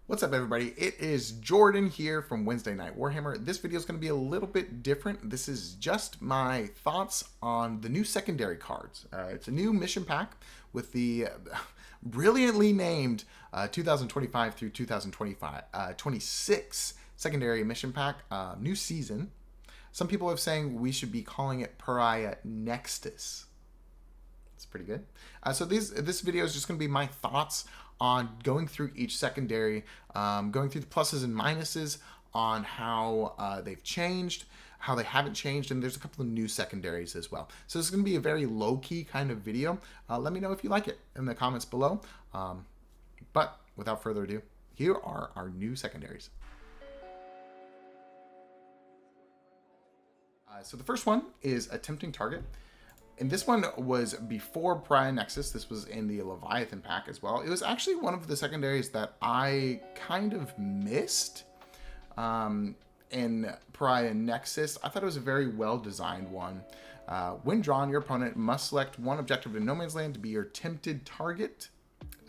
What's up, everybody? It is Jordan here from Wednesday Night Warhammer. This video is going to be a little bit different. This is just my thoughts on the new secondary cards. It's a new mission pack with the brilliantly named 2025 through 26 secondary mission pack, new season. Some people have saying we should be calling it Pariah Nexus. It's pretty good. So this video is just going to be my thoughts on going through each secondary, going through the pluses and minuses on how they've changed, how they haven't changed, and there's a couple of new secondaries as well. So this is going to be a very low-key kind of video. Let me know if you like it in the comments below. But without further ado, here are our new secondaries. So the first one is Attempting Target. And this one was before Pariah Nexus. This was in the Leviathan pack as well. It was actually one of the secondaries that I kind of missed in Pariah Nexus. I thought it was a very well-designed one. When drawn, your opponent must select one objective in no man's land to be your tempted target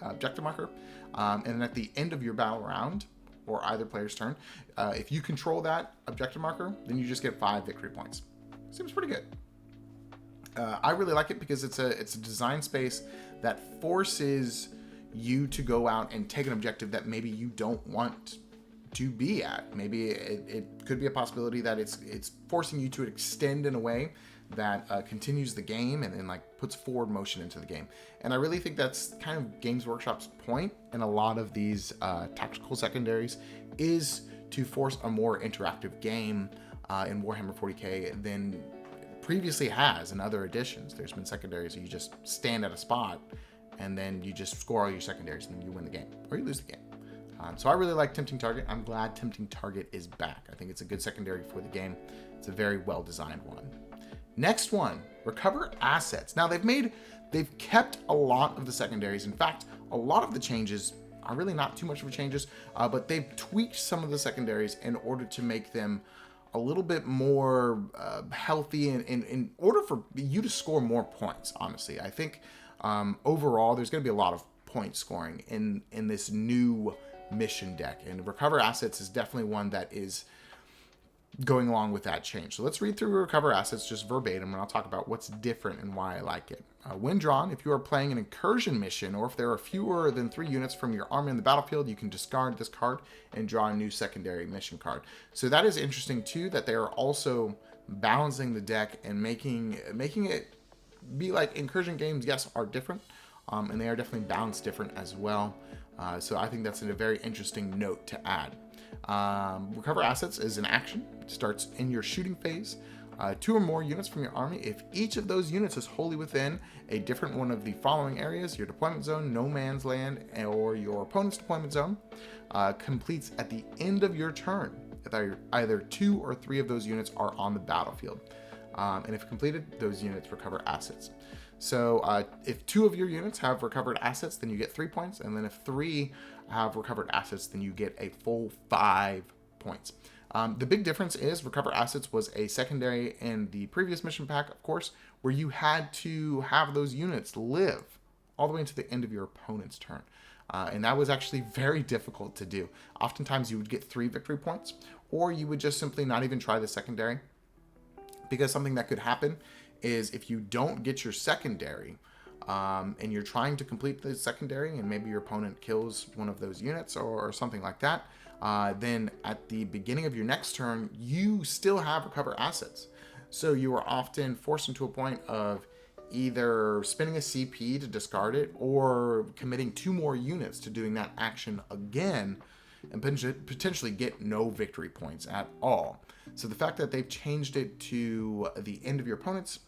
objective marker. And then at the end of your battle round, or either player's turn, if you control that objective marker, then you just get 5 victory points. Seems pretty good. I really like it because it's a design space that forces you to go out and take an objective that maybe you don't want to be at. Maybe it could be a possibility that it's forcing you to extend in a way that continues the game and like puts forward motion into the game. And I really think that's kind of Games Workshop's point in a lot of these tactical secondaries, is to force a more interactive game in Warhammer 40k than previously has in other editions. There's been secondaries where you just stand at a spot and then you just score all your secondaries and then you win the game or you lose the game. So I really like Tempting Target. I'm glad Tempting Target is back. I think it's a good secondary for the game. It's a very well designed one. Next one, Recover Assets. Now they've kept a lot of the secondaries. In fact, a lot of the changes are really not too much of a changes, but they've tweaked some of the secondaries in order to make them a little bit more healthy and in order for you to score more points. Honestly, I think overall there's going to be a lot of point scoring in this new mission deck, and Recover Assets is definitely one that is going along with that change. So let's read through Recover Assets just verbatim, and I'll talk about what's different and why I like it. When drawn, if you are playing an incursion mission, or if there are fewer than 3 units from your army in the battlefield, you can discard this card and draw a new secondary mission card. So that is interesting too, that they are also balancing the deck and making it be like incursion games, yes, are different, and they are definitely balanced different as well. So I think that's a very interesting note to add. Recover Assets is an action. It starts in your shooting phase. 2 or more units from your army. If each of those units is wholly within a different one of the following areas, your deployment zone, no man's land, or your opponent's deployment zone, completes at the end of your turn. If either 2 or 3 of those units are on the battlefield. And if completed, those units recover assets. So if 2 of your units have recovered assets, then you get 3 points. And then if 3 have recovered assets, then you get a full 5 points. The big difference is Recover Assets was a secondary in the previous mission pack, of course, where you had to have those units live all the way into the end of your opponent's turn. And that was actually very difficult to do. Oftentimes you would get 3 victory points, or you would just simply not even try the secondary. Because something that could happen is if you don't get your secondary, and you're trying to complete the secondary and maybe your opponent kills one of those units or something like that, then at the beginning of your next turn, you still have Recover Assets. So you are often forced into a point of either spending a CP to discard it or committing 2 more units to doing that action again and potentially get no victory points at all. So the fact that they've changed it to the end of your opponent's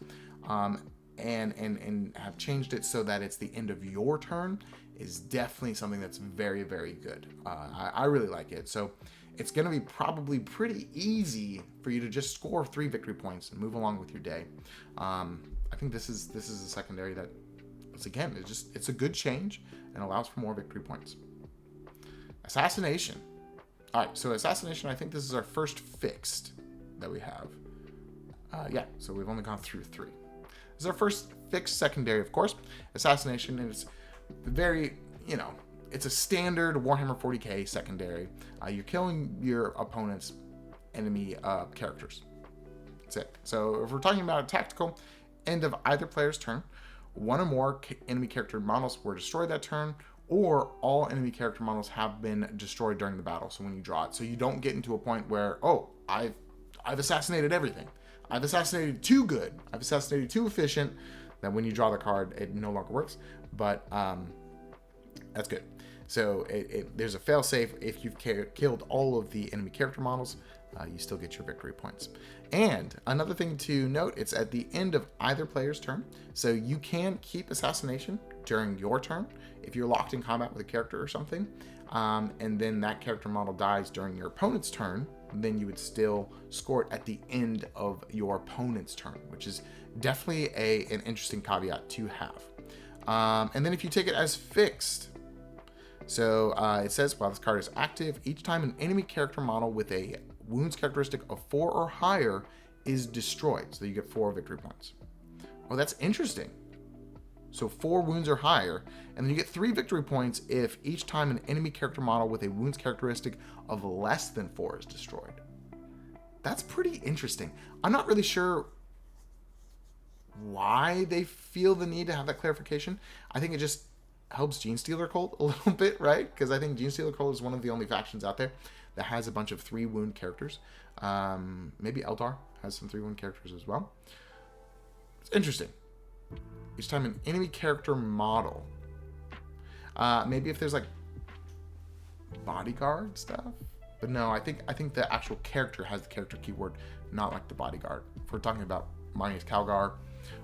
and have changed it so that it's the end of your turn is definitely something that's very, very good. I really like it. So it's going to be probably pretty easy for you to just score 3 victory points and move along with your day. I think this is a secondary that, again, it's a good change and allows for more victory points. Assassination. All right, so Assassination, I think this is our first fixed that we have. Yeah, so we've only gone through 3. This is our first fixed secondary, of course. Assassination is very, it's a standard Warhammer 40k secondary. You're killing your opponent's enemy characters. That's it. So if we're talking about a tactical, end of either player's turn, one or more enemy character models were destroyed that turn, or all enemy character models have been destroyed during the battle. So when you draw it, so you don't get into a point where, oh, I've assassinated everything. I've assassinated too good. I've assassinated too efficient. That when you draw the card, it no longer works. But that's good. So there's a fail-safe. If you've killed all of the enemy character models, you still get your victory points. And another thing to note, it's at the end of either player's turn. So you can keep Assassination during your turn if you're locked in combat with a character or something. And then that character model dies during your opponent's turn, then you would still score it at the end of your opponent's turn, which is definitely an interesting caveat to have. And then if you take it as fixed, so it says while this card is active, each time an enemy character model with a wounds characteristic of 4 or higher is destroyed, so you get 4 victory points. Oh, that's interesting. So 4 wounds or higher, and then you get 3 victory points if each time an enemy character model with a wounds characteristic of less than 4 is destroyed. That's pretty interesting. I'm not really sure why they feel the need to have that clarification. I think it just helps Genestealer Cult a little bit, right? Because I think Genestealer Cult is one of the only factions out there that has a bunch of 3 wound characters. Maybe Eldar has some 3 wound characters as well. It's interesting. Each time an enemy character model. Maybe if there's like bodyguard stuff. But no, I think the actual character has the character keyword, not like the bodyguard. If we're talking about Marnius Calgar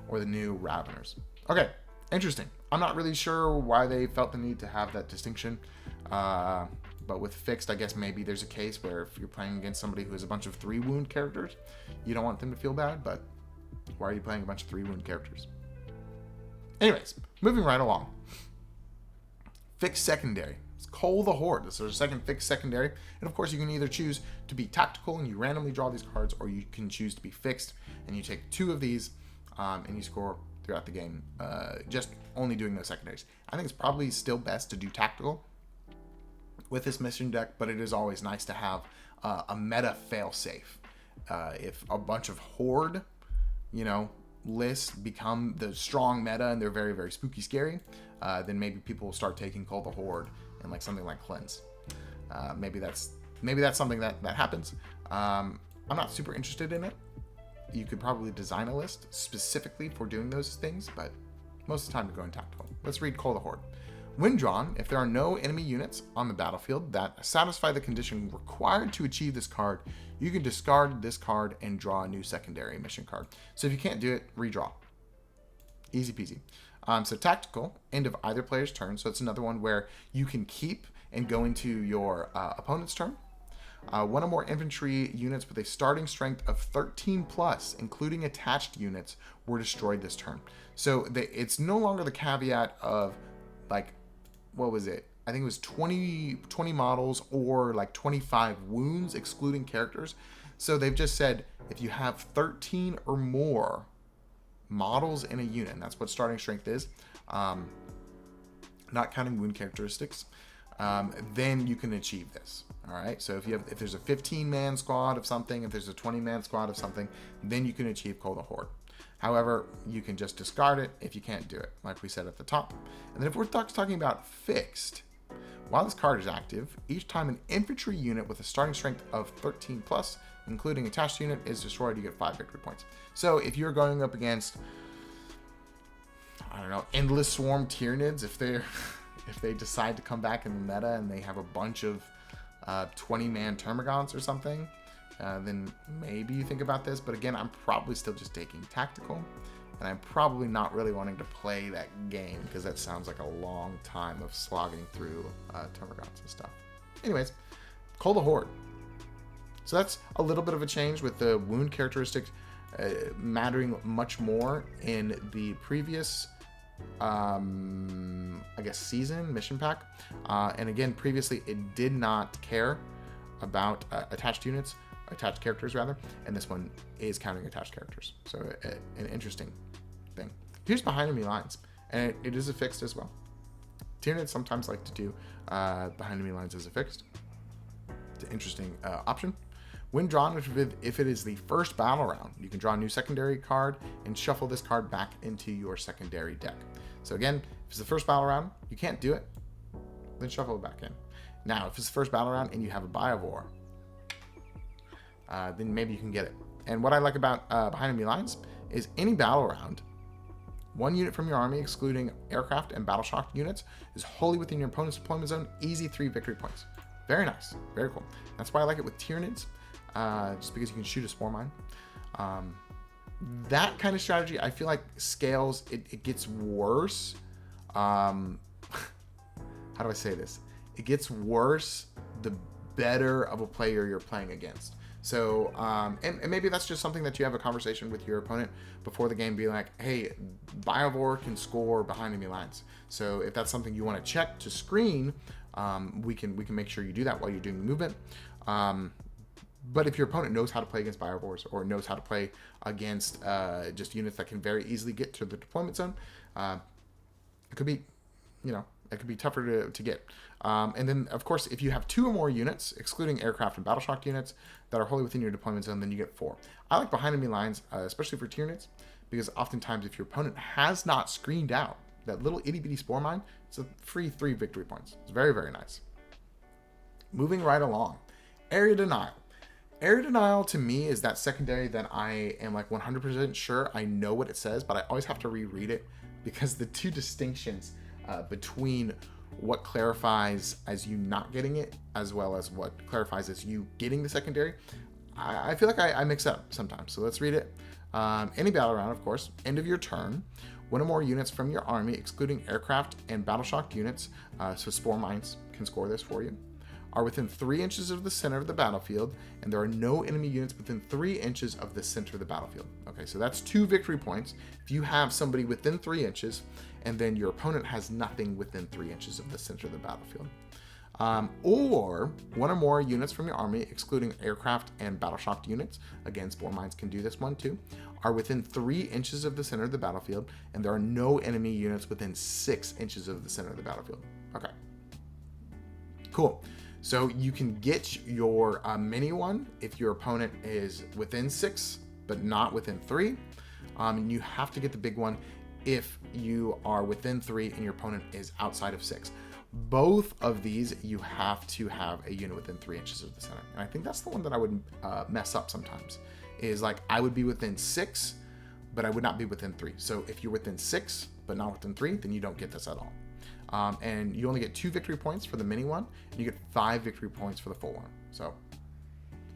or the new Raveners. Okay, interesting. I'm not really sure why they felt the need to have that distinction. But with fixed, I guess maybe there's a case where if you're playing against somebody who has a bunch of 3 wound characters, you don't want them to feel bad, but why are you playing a bunch of 3 wound characters? Anyways, moving right along. Fixed secondary. It's Cole the Horde. This is our second fixed secondary. And of course, you can either choose to be tactical and you randomly draw these cards, or you can choose to be fixed and you take 2 of these and you score throughout the game, just only doing those secondaries. I think it's probably still best to do tactical with this mission deck, but it is always nice to have a meta fail-safe. If a bunch of Horde, lists become the strong meta and they're very, very spooky scary, then maybe people will start taking Call the Horde and like something like Cleanse. Maybe that's something that happens. I'm not super interested in it. You could probably design a list specifically for doing those things, but most of the time you're going tactical. Let's read Call the Horde. When drawn, if there are no enemy units on the battlefield that satisfy the condition required to achieve this card, you can discard this card and draw a new secondary mission card. So if you can't do it, redraw. Easy peasy. So tactical, end of either player's turn. So it's another one where you can keep and go into your opponent's turn. 1 or more infantry units with a starting strength of 13 plus, including attached units, were destroyed this turn. So it's no longer the caveat of like, what was it? I think it was 20 models or like 25 wounds, excluding characters. So they've just said if you have 13 or more models in a unit, and that's what starting strength is, not counting wound characteristics, then you can achieve this. All right. So if there's a 15-man squad of something, if there's a 20-man squad of something, then you can achieve Call the Horde. However, you can just discard it if you can't do it, like we said at the top. And then if we're talking about fixed, while this card is active, each time an infantry unit with a starting strength of 13 plus, including attached unit, is destroyed, you get 5 victory points. So if you're going up against, I don't know, Endless Swarm Tyranids, if they decide to come back in the meta and they have a bunch of 20-man Termagants or something, then maybe you think about this. But again, I'm probably still just taking tactical, and I'm probably not really wanting to play that game because that sounds like a long time of slogging through Termagants and stuff. Anyways, Call the Horde. So that's a little bit of a change with the wound characteristics mattering much more in the previous I guess season mission pack, and again previously it did not care about attached units, attached characters rather, and this one is counting attached characters. So an interesting thing. Here's Behind Enemy Lines, and it is a fixed as well. Tyranids sometimes like to do behind enemy lines as a fixed. It's an interesting option. When drawn, if it is the first battle round, you can draw a new secondary card and shuffle this card back into your secondary deck. So again, if it's the first battle round, you can't do it, then shuffle it back in. Now, if it's the first battle round and you have a Biovore, then maybe you can get it. And what I like about behind enemy lines is any battle round, one unit from your army, excluding aircraft and battle shock units, is wholly within your opponent's deployment zone. Easy 3 victory points. Very nice. Very cool. That's why I like it with Tyranids, just because you can shoot a Spore Mine. That kind of strategy, I feel like scales, it gets worse. How do I say this? It gets worse the better of a player you're playing against. So, and maybe that's just something that you have a conversation with your opponent before the game, be like, hey, Biovore can score behind enemy lines. So if that's something you want to check to screen, we can make sure you do that while you're doing the movement. But if your opponent knows how to play against Biovores or knows how to play against just units that can very easily get to the deployment zone, it could be, it could be tougher to get. And then, of course, if you have 2 or more units, excluding aircraft and battle shock units, that are wholly within your deployment zone, then you get 4. I like behind enemy lines, especially for Tyranids, because oftentimes if your opponent has not screened out that little itty bitty Spore Mine, it's a free 3 victory points. It's very, very nice. Moving right along, Area Denial. Area Denial to me is that secondary that I am like 100% sure I know what it says, but I always have to reread it because the 2 distinctions between what clarifies as you not getting it as well as what clarifies as you getting the secondary, I feel like I mix up sometimes. So let's read it. Any battle round, of course, end of your turn, 1 or more units from your army, excluding aircraft and battle shock units, so Spore Mines can score this for you, are within 3 inches of the center of the battlefield, and there are no enemy units within 3 inches of the center of the battlefield. Okay, so that's 2 victory points if you have somebody within 3 inches, and then your opponent has nothing within 3 inches of the center of the battlefield. Or 1 or more units from your army, excluding aircraft and battle shocked units, again, Spore Mines can do this one too, are within 3 inches of the center of the battlefield, and there are no enemy units within 6 inches of the center of the battlefield. Okay, cool. So you can get your mini one if your opponent is within 6, but not within 3. And you have to get the big one if you are within 3 and your opponent is outside of 6. Both of these, you have to have a unit within 3 inches of the center. And I think that's the one that I would mess up sometimes, is like I would be within 6, but I would not be within 3. So if you're within 6, but not within 3, then you don't get this at all. And you only get 2 victory points for the mini one, and you get 5 victory points for the full one. So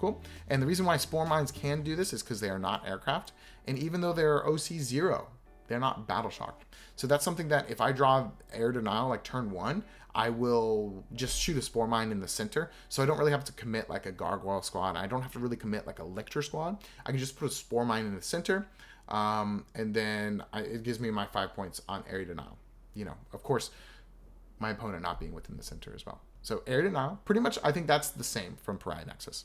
cool. And the reason why Spore Mines can do this is because they are not aircraft, and even though they're OC0, they're not battle shocked. So that's something that if I draw Air Denial like turn 1, I will just shoot a Spore Mine in the center. So I don't really have to commit like a Gargoyle squad. I don't have to really commit like a Lictor squad. I can just put a Spore Mine in the center, and then it gives me my 5 points on Area Denial. Of course, my opponent not being within the center as well. So Area Denial, pretty much I think that's the same from Pariah Nexus.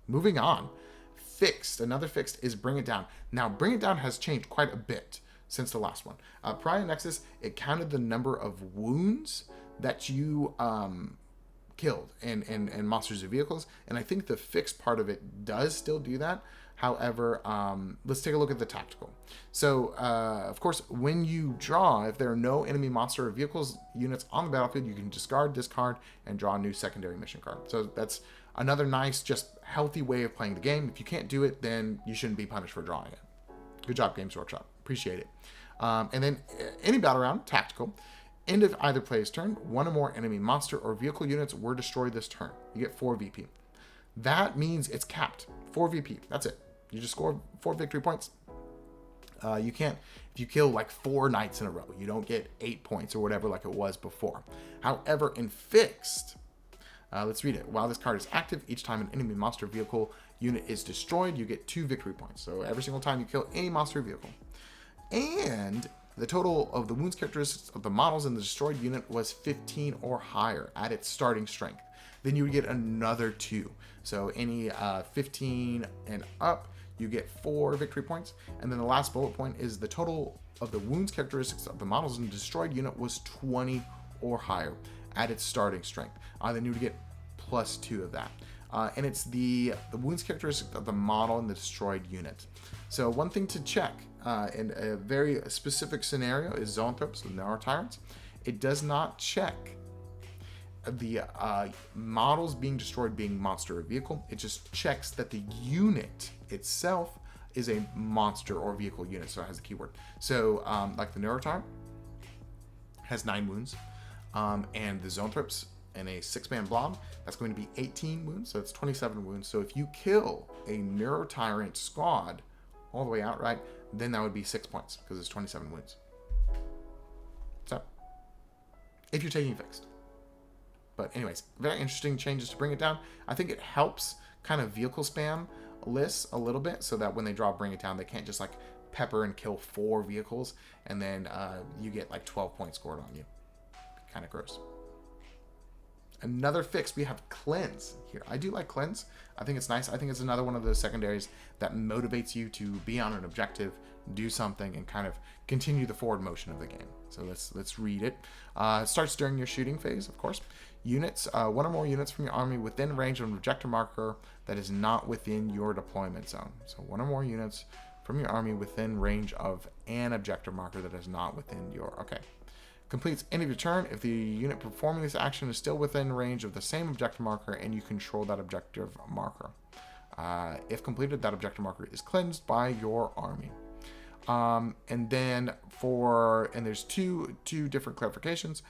Moving on, Fixed. Another Fixed is Bring It Down. Now, Bring It Down has changed quite a bit since the last one. Pariah Nexus, it counted the number of wounds that you killed and monsters or vehicles, and I think the Fixed part of it does still do that. However, let's take a look at the tactical. So, of course, when you draw, if there are no enemy monster or vehicles units on the battlefield, you can discard this card and draw a new secondary mission card. So that's another nice, just healthy way of playing the game. If you can't do it, then you shouldn't be punished for drawing it. Good job, Games Workshop. Appreciate it. And then any battle round, tactical. End of either player's turn, 1 or more enemy monster or vehicle units were destroyed this turn. You get 4 VP. That means it's capped. 4 VP. That's it. You just score 4 victory points. You can't, if you kill like 4 knights in a row, you don't get 8 points or whatever like it was before. However, in Fixed, let's read it. While this card is active, each time an enemy monster vehicle unit is destroyed, you get 2 victory points. So every single time you kill any monster vehicle. And the total of the wounds characteristics of the models in the destroyed unit was 15 or higher at its starting strength. Then you would get another 2. So any 15 and up, you get 4 victory points. And then the last bullet point is the total of the wounds characteristics of the models in the destroyed unit was 20 or higher at its starting strength. Then you would get +2 of that. And it's the wounds characteristic of the model and the destroyed unit. So one thing to check in a very specific scenario is Zoanthropes with Neural Tyrants. It does not check the models being destroyed being monster or vehicle. It just checks that the unit itself is a monster or vehicle unit, so it has a keyword. So like the Neurotyrant has 9 wounds, and the Zoanthropes and a 6-man blob, that's going to be 18 wounds, so it's 27 wounds. So if you kill a Neurotyrant squad all the way outright, then that would be 6 points because it's 27 wounds. So if you're taking fixed. But anyways, very interesting changes to bring it down. I think it helps kind of vehicle spam lists a little bit so that when they draw bring it down, they can't just like pepper and kill 4 vehicles and then you get like 12 points scored on you. Kind of gross. Another fix, we have Cleanse here. I do like Cleanse. I think it's nice. I think it's another one of those secondaries that motivates you to be on an objective, do something, and kind of continue the forward motion of the game. So let's read it. It starts during your shooting phase, of course. Units, 1 or more units from your army within range of an objective marker that is not within your deployment zone. So 1 or more units from your army within range of an objective marker that is not within your... Okay. Completes end of your turn if the unit performing this action is still within range of the same objective marker and you control that objective marker. If completed, that objective marker is cleansed by your army. And then there's two different clarifications.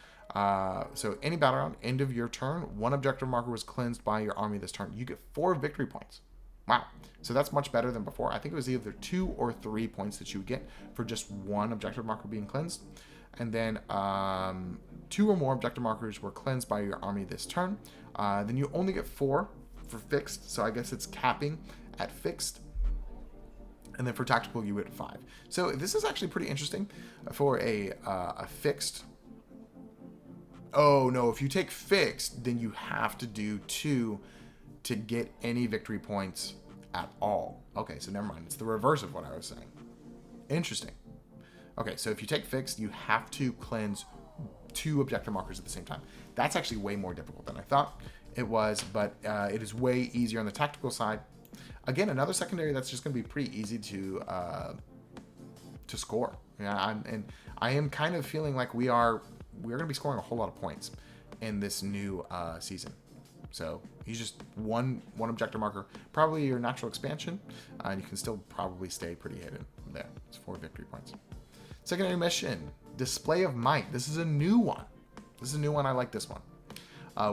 So any battle round, end of your turn, 1 objective marker was cleansed by your army this turn. You get 4 victory points. Wow. So that's much better than before. I think it was either 2 or 3 points that you would get for just 1 objective marker being cleansed. And then 2 or more objective markers were cleansed by your army this turn. Then you only get 4 for fixed. So I guess it's capping at fixed. And then for tactical, you get 5. So this is actually pretty interesting for a fixed. Oh no, if you take fixed, then you have to do 2 to get any victory points at all. Okay, so never mind. It's the reverse of what I was saying. Interesting. Okay, so if you take fixed, you have to cleanse 2 objective markers at the same time. That's actually way more difficult than I thought it was, but it is way easier on the tactical side. Again, another secondary that's just going to be pretty easy to score. Yeah, I am kind of feeling like we're going to be scoring a whole lot of points in this new season. So he's just one objective marker, probably your natural expansion, and you can still probably stay pretty hidden there. It's 4 victory points. Secondary mission, Display of Might. This is a new one. I like this one.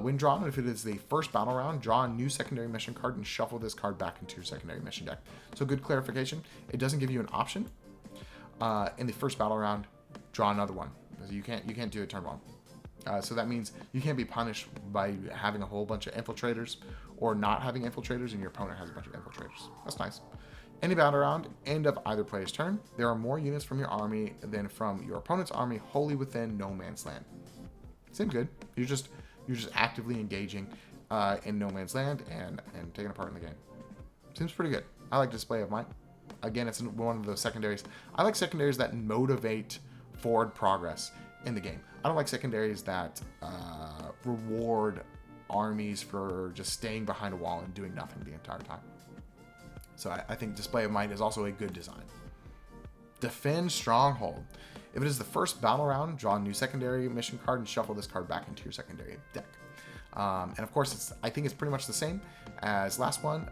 When drawn, if it is the first battle round, draw a new secondary mission card and shuffle this card back into your secondary mission deck. So good clarification. It doesn't give you an option. In the first battle round, draw another one. You can't do it turn 1. So that means you can't be punished by having a whole bunch of infiltrators or not having infiltrators and your opponent has a bunch of infiltrators. That's nice. Any battle round, end of either player's turn, there are more units from your army than from your opponent's army wholly within no man's land. Seems good. You're just actively engaging in no man's land and taking a part in the game. Seems pretty good. I like Display of Might. Again, it's one of those secondaries. I like secondaries that motivate forward progress in the game. I don't like secondaries that reward armies for just staying behind a wall and doing nothing the entire time. So I think Display of Might is also a good design. Defend Stronghold. If it is the first battle round, draw a new secondary mission card and shuffle this card back into your secondary deck. And of course, I think it's pretty much the same as last one.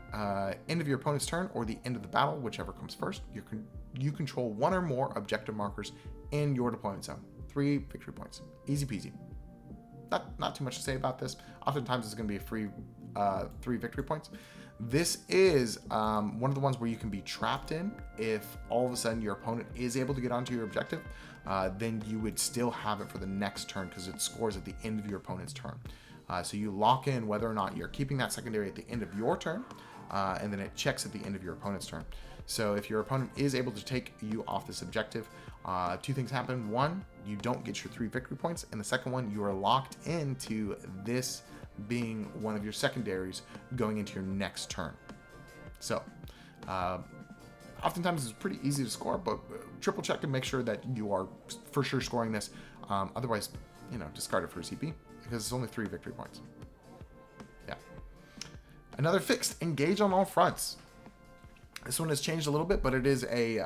End of your opponent's turn or the end of the battle, whichever comes first. You control 1 or more objective markers in your deployment zone. 3 victory points. Easy peasy. Not too much to say about this. Oftentimes, it's going to be a free 3 victory points. This is one of the ones where you can be trapped in. If all of a sudden your opponent is able to get onto your objective, then you would still have it for the next turn because it scores at the end of your opponent's turn. So you lock in whether or not you're keeping that secondary at the end of your turn, and then it checks at the end of your opponent's turn. So if your opponent is able to take you off this objective, 2 things happen. 1, you don't get your 3 victory points, and the second one, you are locked into this being one of your secondaries going into your next turn. So oftentimes it's pretty easy to score, but triple check and make sure that you are for sure scoring this. Otherwise, discard it for CP because it's only 3 victory points. Yeah. Another fixed, engage on all fronts. This one has changed a little bit, but it is a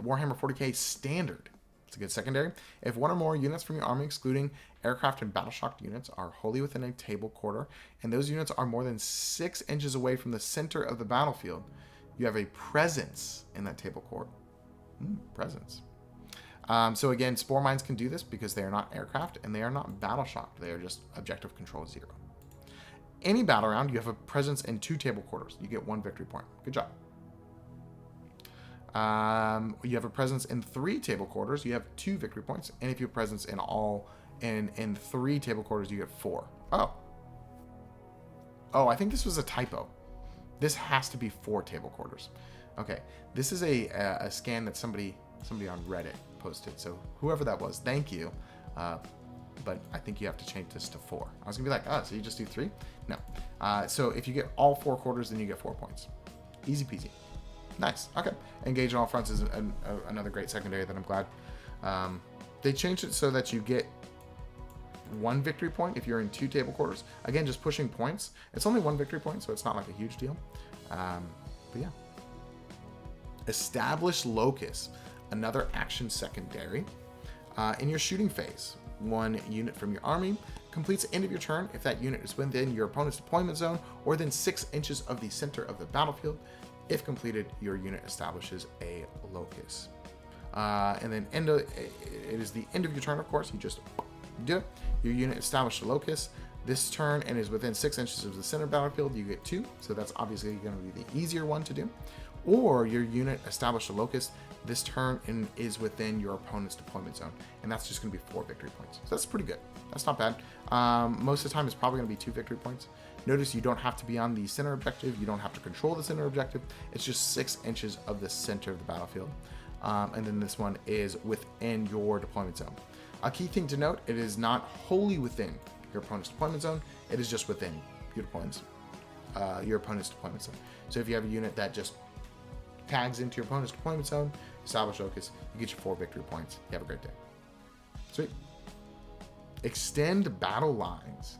Warhammer 40k standard. It's a good secondary. If one or more units from your army, excluding aircraft and battle-shocked units, are wholly within a table quarter, and those units are more than 6 inches away from the center of the battlefield, you have a presence in that table quarter. Presence. So again, Spore Mines can do this because they are not aircraft and they are not battle-shocked. They are just objective control 0. Any battle round, you have a presence in 2 table quarters. You get 1 victory point. Good job. You have a presence in 3 table quarters, you have 2 victory points, and if you have presence in 3 table quarters, you get 4. I think this was a typo. This has to be 4 table quarters. Okay, this is a scan that somebody on Reddit posted, so whoever that was, thank you, but I think you have to change this to 4. I was gonna be like, so you just do 3? No. So if you get all 4 quarters, then you get 4 points. Easy peasy. Nice. Okay. Engage on all fronts is another great secondary that I'm glad. They changed it so that you get 1 victory point if you're in 2 table quarters. Again, just pushing points. It's only 1 victory point, so it's not like a huge deal. But yeah. Establish Locust, another action secondary. In your shooting phase, 1 unit from your army completes the end of your turn if that unit is within your opponent's deployment zone or within 6 inches of the center of the battlefield. If completed, your unit establishes a Locust. And then it is the end of your turn, of course. You just do it. Your unit established a Locust this turn and is within 6 inches of the center battlefield. You get 2. So that's obviously going to be the easier one to do. Or your unit established a Locust this turn and is within your opponent's deployment zone. And that's just going to be 4 victory points. So that's pretty good. That's not bad. Most of the time, it's probably going to be 2 victory points. Notice you don't have to be on the center objective. You don't have to control the center objective. It's just 6 inches of the center of the battlefield. And then this one is within your deployment zone. A key thing to note, it is not wholly within your opponent's deployment zone. It is just within your opponent's deployment zone. So if you have a unit that just tags into your opponent's deployment zone, establish Locust, you get your 4 victory points. You have a great day. Sweet. Extend battle lines.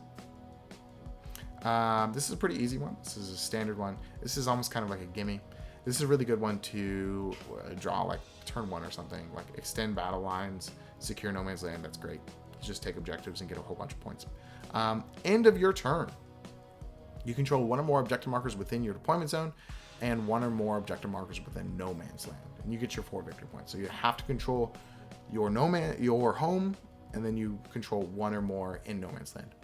This is a pretty easy one. This is a standard one. This is almost kind of like a gimme. This is a really good one to draw like turn 1 or something. Like extend battle lines, secure no man's land. That's great. Just take objectives and get a whole bunch of points. End of your turn. You control 1 or more objective markers within your deployment zone and 1 or more objective markers within no man's land. And you get your 4 victory points. So you have to control your home, and then you control 1 or more in no man's land.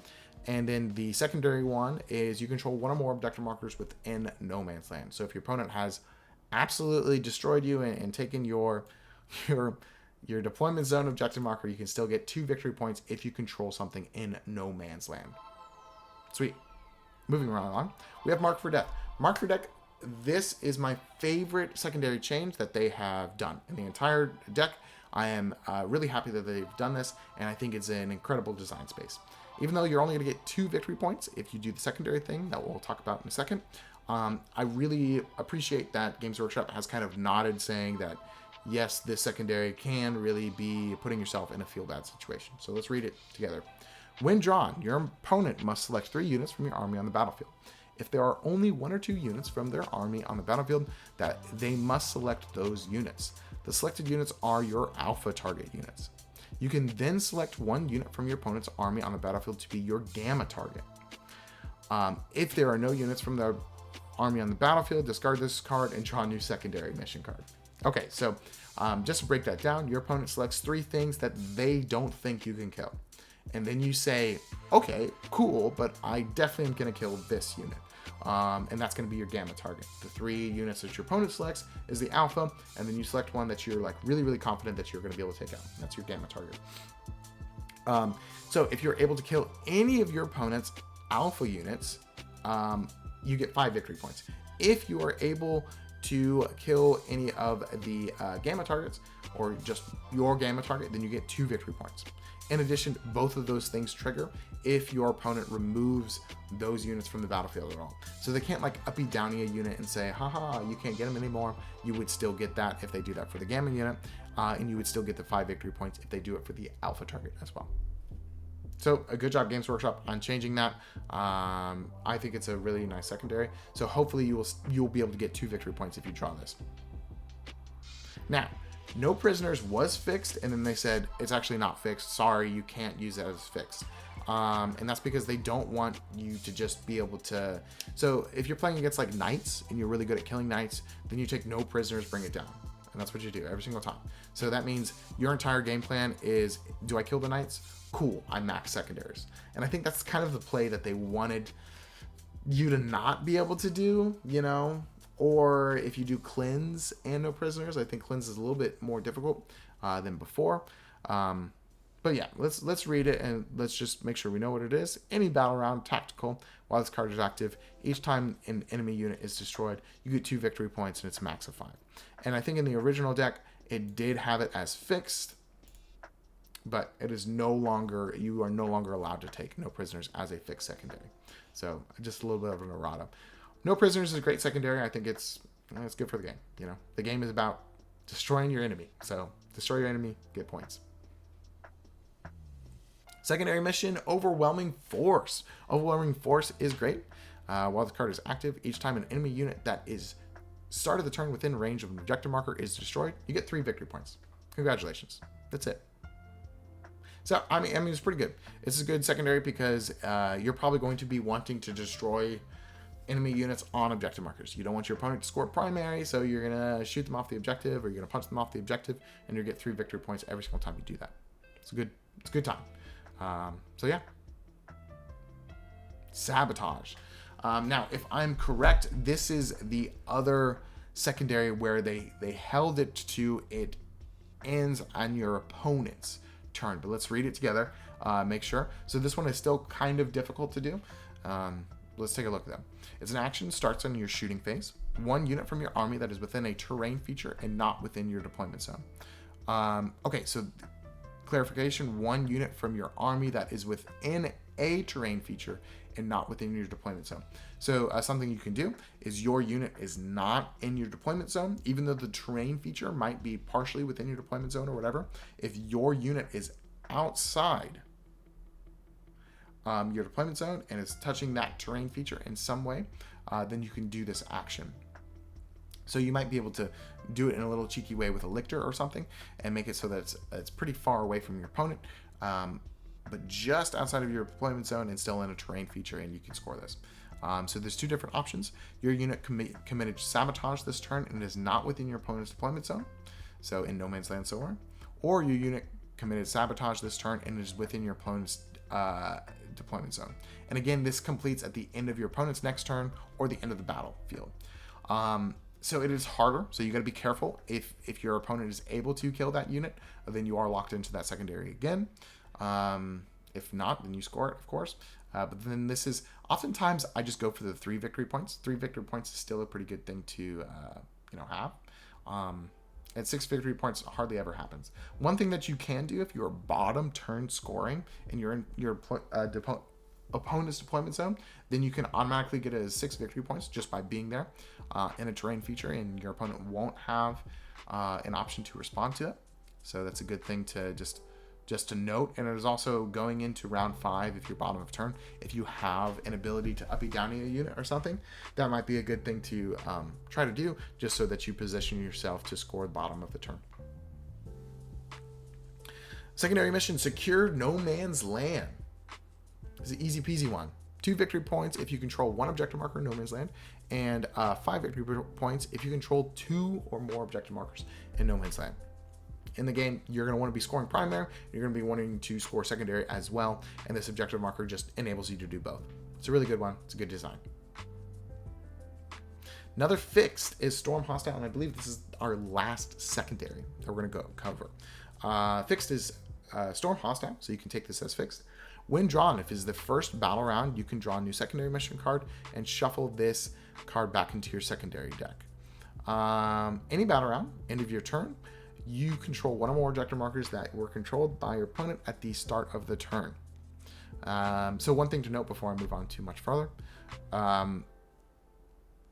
And then the secondary one is you control 1 or more objective markers within no man's land. So if your opponent has absolutely destroyed you and taken your deployment zone objective marker, you can still get 2 victory points if you control something in no man's land. Sweet. Moving right along, we have Mark for Death. Mark for Death, this is my favorite secondary change that they have done in the entire deck. I am really happy that they've done this, and I think it's an incredible design space. Even though you're only going to get 2 victory points if you do the secondary thing that we'll talk about in a second, I really appreciate that Games Workshop has kind of nodded saying that, yes, this secondary can really be putting yourself in a feel bad situation. So let's read it together. When drawn, your opponent must select 3 units from your army on the battlefield. If there are only 1 or 2 units from their army on the battlefield, that they must select those units. The selected units are your alpha target units. You can then select 1 unit from your opponent's army on the battlefield to be your gamma target. If there are no units from their army on the battlefield, discard this card and draw a new secondary mission card. Okay, so just to break that down, your opponent selects 3 things that they don't think you can kill. And then you say, okay, cool, but I definitely am going to kill this unit. And that's going to be your gamma target. The 3 units that your opponent selects is the alpha, and then you select one that you're like really, really confident that you're going to be able to take out. That's your gamma target. So if you're able to kill any of your opponent's alpha units, you get 5 victory points. If you are able to kill any of the gamma targets, or just your gamma target, then you get 2 victory points. In addition, both of those things trigger if your opponent removes those units from the battlefield at all. So they can't like uppy downy a unit and say, haha, you can't get them anymore. You would still get that if they do that for the gamma unit, and you would still get the 5 victory points if they do it for the alpha target as well. So a good job, Games Workshop, on changing that. I think it's a really nice secondary. So hopefully you'll be able to get 2 victory points if you draw this. Now, no prisoners was fixed, and then they said it's actually not fixed. Sorry, you can't use that as fixed. And that's because they don't want you to just be able to. So if you're playing against like knights and you're really good at killing knights, then you take no prisoners, bring it down. And that's what you do every single time. So that means your entire game plan is, do I kill the knights? Cool, I max secondaries. And I think that's kind of the play that they wanted you to not be able to do, you know? Or if you do cleanse and no prisoners, I think cleanse is a little bit more difficult than before. But yeah, let's read it and let's just make sure we know what it is. Any battle round, tactical, while this card is active, each time an enemy unit is destroyed, you get 2 victory points and it's max of 5. And I think in the original deck, it did have it as fixed, but it is no longer, you are no longer allowed to take no prisoners as a fixed secondary. So just a little bit of an errata. No prisoners is a great secondary. I think it's good for the game. You know, the game is about destroying your enemy. So destroy your enemy, get points. Secondary mission, Overwhelming Force. Overwhelming Force is great. While the card is active, each time an enemy unit that is start of the turn within range of an objective marker is destroyed, you get 3 victory points. Congratulations. That's it. So, I mean, it's pretty good. It's a good secondary because you're probably going to be wanting to destroy enemy units on objective markers. You don't want your opponent to score primary, so you're going to shoot them off the objective, or you're going to punch them off the objective, and you get 3 victory points every single time you do that. It's a good time. So yeah. Sabotage. Now, if I'm correct, this is the other secondary where they held it to it ends on your opponent's turn. But let's read it together, make sure. So this one is still kind of difficult to do. Let's take a look at them. It's an action, starts on your shooting phase. 1 unit from your army that is within a terrain feature and not within your deployment zone. Okay, so clarification, 1 unit from your army that is within a terrain feature and not within your deployment zone. So something you can do is your unit is not in your deployment zone, even though the terrain feature might be partially within your deployment zone or whatever. If your unit is outside your deployment zone and is touching that terrain feature in some way, then you can do this action. So you might be able to do it in a little cheeky way with a lictor or something and make it so that it's pretty far away from your opponent, but just outside of your deployment zone and still in a terrain feature, and you can score this. So there's 2 different options. Your unit committed sabotage this turn and is not within your opponent's deployment zone, so in no man's land so on. Or your unit committed sabotage this turn and is within your opponent's deployment zone. And again, this completes at the end of your opponent's next turn or the end of the battlefield. So it is harder, so you got to be careful. If your opponent is able to kill that unit, then you are locked into that secondary again. If not, then you score it, of course. But then this is, oftentimes I just go for the 3 victory points. 3 victory points is still a pretty good thing to have. At 6 victory points, hardly ever happens. One thing that you can do if you're bottom turn scoring and you're in your opponent's deployment zone, then you can automatically get a 6 victory points just by being there in a terrain feature, and your opponent won't have an option to respond to it. So that's a good thing to just to note. And it is also going into round 5, if you're bottom of turn, if you have an ability to uppy downy a unit or something, that might be a good thing to try to do, just so that you position yourself to score the bottom of the turn. Secondary mission, secure no man's land. It's an easy peasy one. 2 victory points if you control 1 objective marker in no man's land, and 5 victory points if you control 2 or more objective markers in no man's land. In the game, you're going to want to be scoring primary, you're going to be wanting to score secondary as well, and this objective marker just enables you to do both. It's a really good one. It's a good design. Another fixed is Storm Hostile, and I believe this is our last secondary that we're going to cover. Fixed is Storm Hostile, so you can take this as fixed. When drawn, if it's the first battle round, you can draw a new secondary mission card and shuffle this card back into your secondary deck. Any battle round, end of your turn, you control 1 or more objective markers that were controlled by your opponent at the start of the turn. So one thing to note before I move on too much further,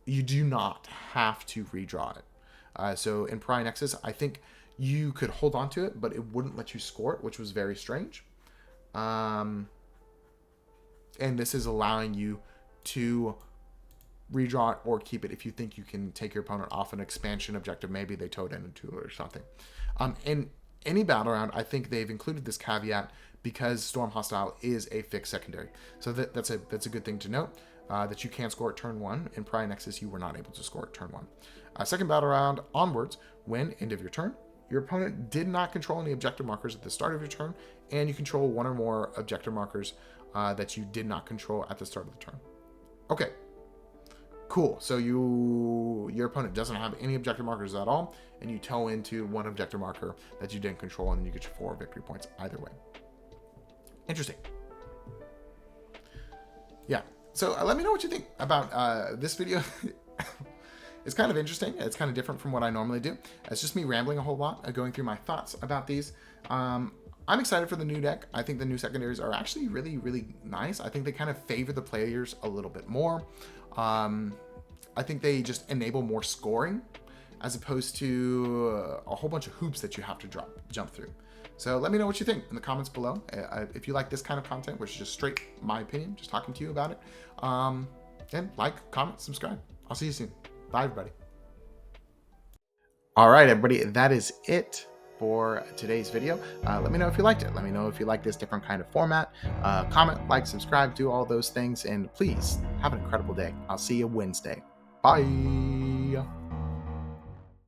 you do not have to redraw it. So in Pry Nexus, I think you could hold on to it, but it wouldn't let you score it, which was very strange. And this is allowing you to redraw it or keep it if you think you can take your opponent off an expansion objective. Maybe they towed into it or something. In any battle round, I think they've included this caveat because Storm Hostile is a fixed secondary. So that's a good thing to note, that you can score at turn 1. In Pariah Nexus, you were not able to score at turn 1. Second battle round onwards, when end of your turn, your opponent did not control any objective markers at the start of your turn, and you control one or more objective markers that you did not control at the start of the turn. Okay, cool. So your opponent doesn't have any objective markers at all, and you tow into one objective marker that you didn't control, and you get your 4 victory points either way. Interesting. Yeah. So let me know what you think about this video. It's kind of interesting. It's kind of different from what I normally do. It's just me rambling a whole lot, going through my thoughts about these. I'm excited for the new deck. I think the new secondaries are actually really, really nice. I think they kind of favor the players a little bit more. I think they just enable more scoring as opposed to a whole bunch of hoops that you have to jump through. So let me know what you think in the comments below. If you like this kind of content, which is just straight my opinion, just talking to you about it. And like, comment, subscribe. I'll see you soon. Bye, everybody. All right, everybody, that is it for today's video. Let me know if you liked it. Let me know if you like this different kind of format. Comment, like, subscribe, do all those things, and please have an incredible day. I'll see you Wednesday. Bye.